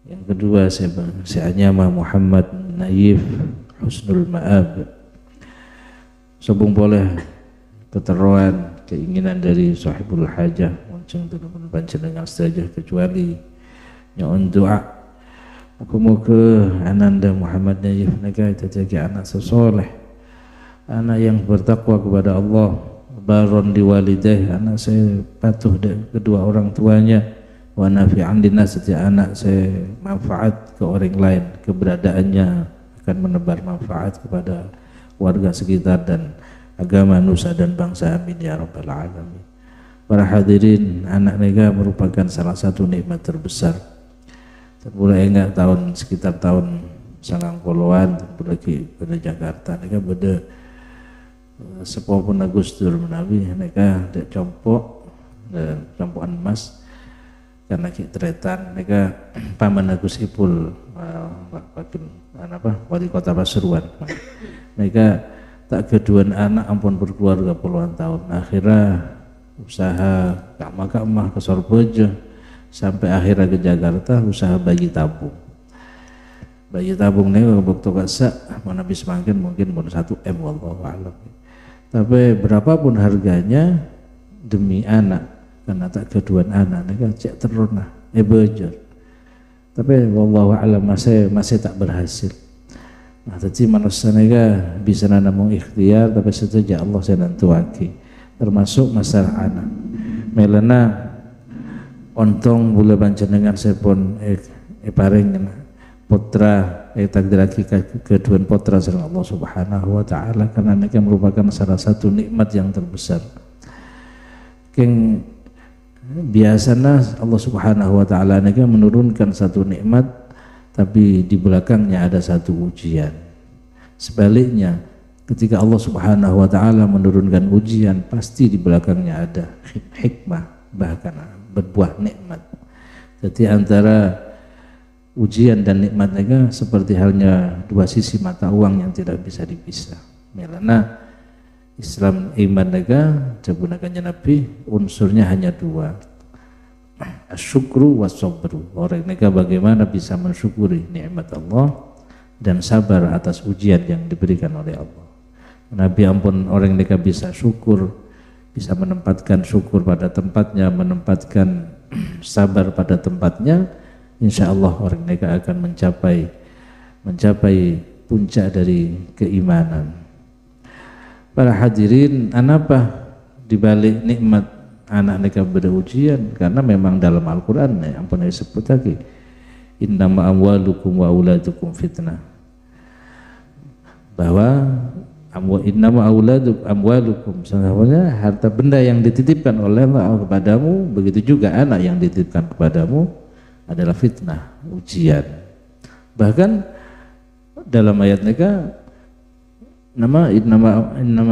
Yang kedua saya nyama Muhammad Naif Husnul Ma'ab. Sobung boleh keteruan keinginan dari sahibul hajah muncung telepon panjenengan saja kecuali nyon doa muka-muka ananda Muhammad Naif naga jadi anak sesoleh, anak yang bertakwa kepada Allah, baron diwalidah, anak saya patuh kedua orang tuanya, wa nafi'an linnas, setiap anak saya manfaat ke orang lain, keberadaannya akan menebar manfaat kepada warga sekitar dan agama, nusa dan bangsa, amin ya rabbal alamin. Para hadirin, anak nega merupakan salah satu nikmat terbesar. Mulai enggak sekitar tahun 90-an lagi pada Jakarta nega pada sepopon Agustur menawi nega dek compokan emas karena kitretan mereka paman Agus Ipul wali kota Pasuruan, mereka tak keduaan anak ampun berkeluarga puluhan tahun, akhirnya usaha kamah ke Sorbojo sampai akhirnya ke Jakarta usaha bayi tabung nih waktu kasa mana bisa mungkin 1 M wallahu a'lam, tapi berapapun harganya demi anak, karena tak keduaan anak kan cek teruna bejor, tapi wallahu a'lam masih tak berhasil. Nah tadi manusia nega bisa namung ikhtiar, tapi setuju Allah saya nantuaki termasuk masalah anak melena ontong bula panjenengan sepon paring putra takdiraki keduaan putra sareng Allah Subhanahu wa taala, karena nega merupakan salah satu nikmat yang terbesar. Keng biasanya Allah Subhanahu wa taala menurunkan satu nikmat tapi di belakangnya ada satu ujian. Sebaliknya ketika Allah Subhanahu wa taala menurunkan ujian pasti di belakangnya ada hikmah, bahkan berbuah nikmat. Jadi antara ujian dan nikmat seperti halnya dua sisi mata uang yang tidak bisa dipisah. Melana Islam iman jabunakannya Nabi unsurnya hanya dua, asyukru wasobru. Orang bagaimana bisa mensyukuri nikmat Allah dan sabar atas ujian yang diberikan oleh Allah. Nabi ampun orang bisa syukur, bisa menempatkan syukur pada tempatnya, menempatkan sabar pada tempatnya, insya Allah orang akan mencapai puncak dari keimanan. Para hadirin, anapa dibalik nikmat anak mereka berujian? Karena memang dalam Al-Quran ampun disebut lagi, innama amwalukum wa auladukum fitnah, bahwa innama amwalukum, sebenarnya harta benda yang dititipkan oleh Allah kepadamu, begitu juga anak yang dititipkan kepadamu adalah fitnah, ujian. Bahkan dalam ayat mereka nama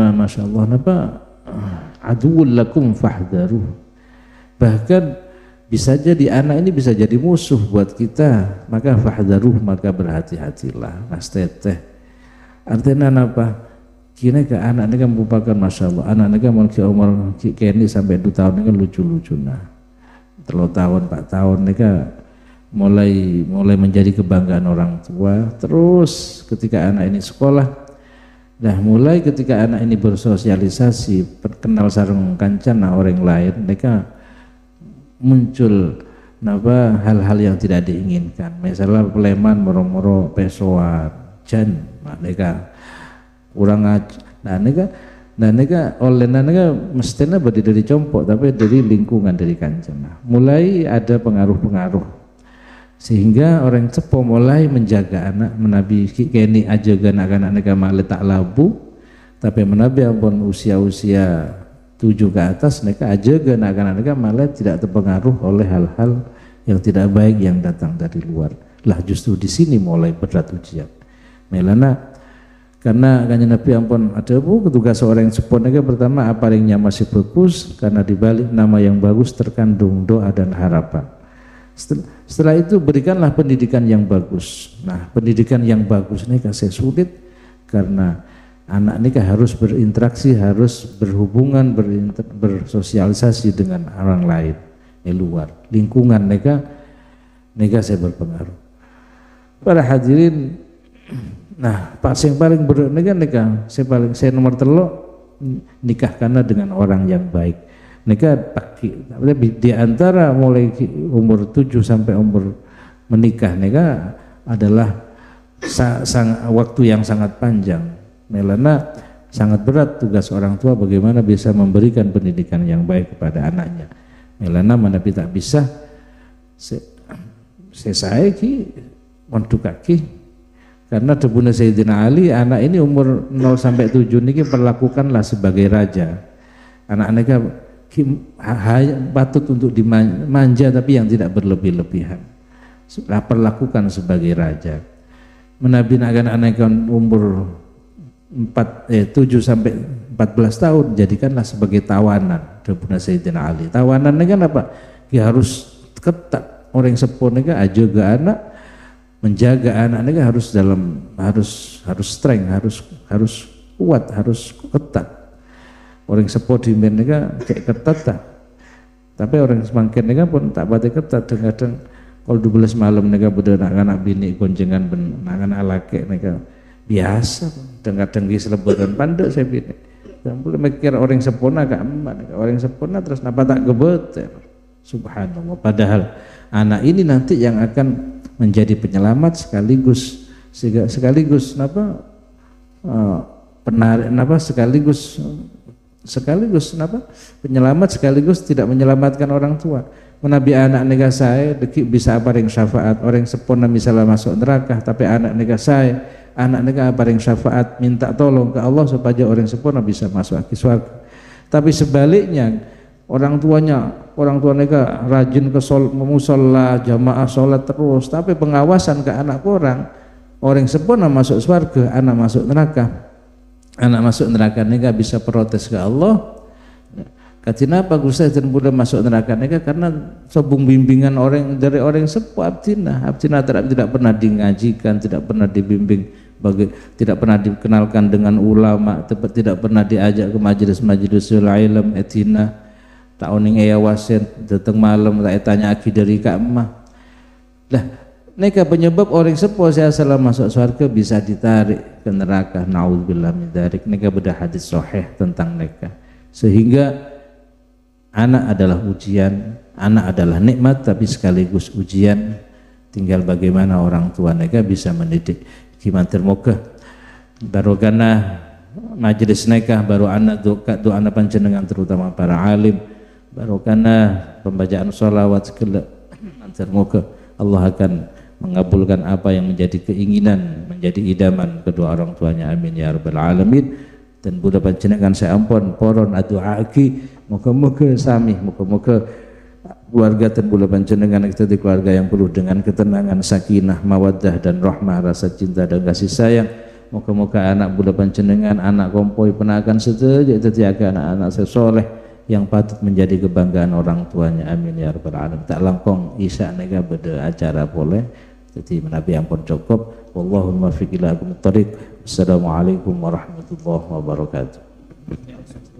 masya Allah aduwwul lakum fahdharuh, bahkan bisa jadi anak ini bisa jadi musuh buat kita, maka fahdharuh, maka berhati-hatilah, mas teteh. Artinya apa? Kini ke anak ini kan merupakan masya Allah, anak ini kan umur kini sampai 2 tahun ini kan lucu-lucu, nah 3 tahun 4 tahun ini kan mulai menjadi kebanggaan orang tua. Terus ketika anak ini sekolah, nah mulai ketika anak ini bersosialisasi, kenal sarung kancana orang lain, mereka muncul hal-hal yang tidak diinginkan, misalnya peleman, moro-moro, pesoan, jan, mereka kurang aja. Nah mereka oleh mestinya berdiri dari compok, tapi dari lingkungan, dari kancana mulai ada pengaruh-pengaruh, sehingga orang cepo mulai menjaga anak, menabi kini aja anak-anak mereka malah tak labu, tapi menabi ampun usia-usia 7 ke atas mereka aja anak-anak mereka malah tidak terpengaruh oleh hal-hal yang tidak baik yang datang dari luar. Lah justru di sini mulai berat ujian. Melana karena kanjeng Nabi ampun ada ketugas seorang yang sepon pertama apalingnya masih bagus, karena dibalik nama yang bagus terkandung doa dan harapan. Setelah itu berikanlah pendidikan yang bagus. Nah pendidikan yang bagus ini kasih sulit, karena anak ini harus berinteraksi, harus berhubungan, bersosialisasi dengan orang lain di luar lingkungan, nega saya berpengaruh. Para hadirin, nah Pak yang paling berat nikah, saya nomor telok nikah karena dengan orang yang baik. Nikah di antara mulai umur 7 sampai umur menikah nikah adalah waktu yang sangat panjang. Melana sangat berat tugas orang tua bagaimana bisa memberikan pendidikan yang baik kepada anaknya. Melana mana tak bisa saya ki montu kaki karena debuna Sayyidina Ali anak ini umur 0 sampai 7 ini perlakukanlah sebagai raja. Anak-anaknya patut untuk dimanja tapi yang tidak berlebih-lebihan. Perlakukan sebagai raja. Menabinakan anak umur 7 sampai 14 tahun jadikanlah sebagai tawanan debuna Sayyidina Ali. Tawanan ini kan apa? Ya harus ketat. Orang sepon ini aja ke anak menjaga anak ini harus strength, harus kuat, harus ketat. Orang sepon di ini kayak ketat tak. Tapi orang semakin ini pun tak batik ketat. Kadang kalau 12 malam ini beda anak bini goncengan anak laki ini biasa. Kadang di selebaran pandai saya bini. Dan boleh mikir orang sepona agak emak, orang sepona terus napa tak gebet. Subhanallah. Padahal anak ini nanti yang akan menjadi penyelamat sekaligus penyelamat sekaligus tidak menyelamatkan orang tua. Menabi anak nega saya bisa paring syafaat orang sepona misalnya masuk neraka tapi anak nega saya anak nega paring syafaat minta tolong ke Allah supaya orang sepona bisa masuk ke surga. Tapi sebaliknya orang tuanya rajin ke musola jamaah sholat terus tapi pengawasan ke anak orang sepona masuk surga anak masuk neraka ini gak bisa protes ke Allah. Katina apa Gusti dan boleh masuk neraka ini karena sobung bimbingan dari orang sepuh abdina tidak pernah dingajikan, tidak pernah dibimbing tidak pernah dikenalkan dengan ulama, tidak pernah diajak ke majelis-majelis ilmu etina. Tak oning wasen datang malam tak tanya aki dari kak emak lah neka penyebab orang sepuh saya salah masuk surga bisa ditarik ke neraka. Naudzubillah min dzalik. Neka beda hadis sahih tentang neka sehingga anak adalah ujian, anak adalah nikmat tapi sekaligus ujian. Tinggal bagaimana orang tua neka bisa mendidik. Gimana termoga barokana majelis neka baru anak doa anak panjenengan terutama para alim barokana pembacaan sholawat segala semoga Allah akan mengabulkan apa yang menjadi keinginan menjadi idaman kedua orang tuanya amin ya rabbal alamin. Dan Buddha panjenengan saya ampun poron adu'aki moga-moga sami moga-moga keluarga dan Buddha panjenengan kita di keluarga yang penuh dengan ketenangan sakinah mawaddah dan rahmah rasa cinta dan kasih sayang. Moga-moga anak Buddha panjenengan anak kompoi penakan setuju terjaga anak-anak sesoleh yang patut menjadi kebanggaan orang tuanya amin ya rabbal alamin. Tak langkong isya nega beda acara boleh jadi menabi yang pun cukup. Wallahumma fiqilahum tariq. Assalamualaikum warahmatullahi wabarakatuh.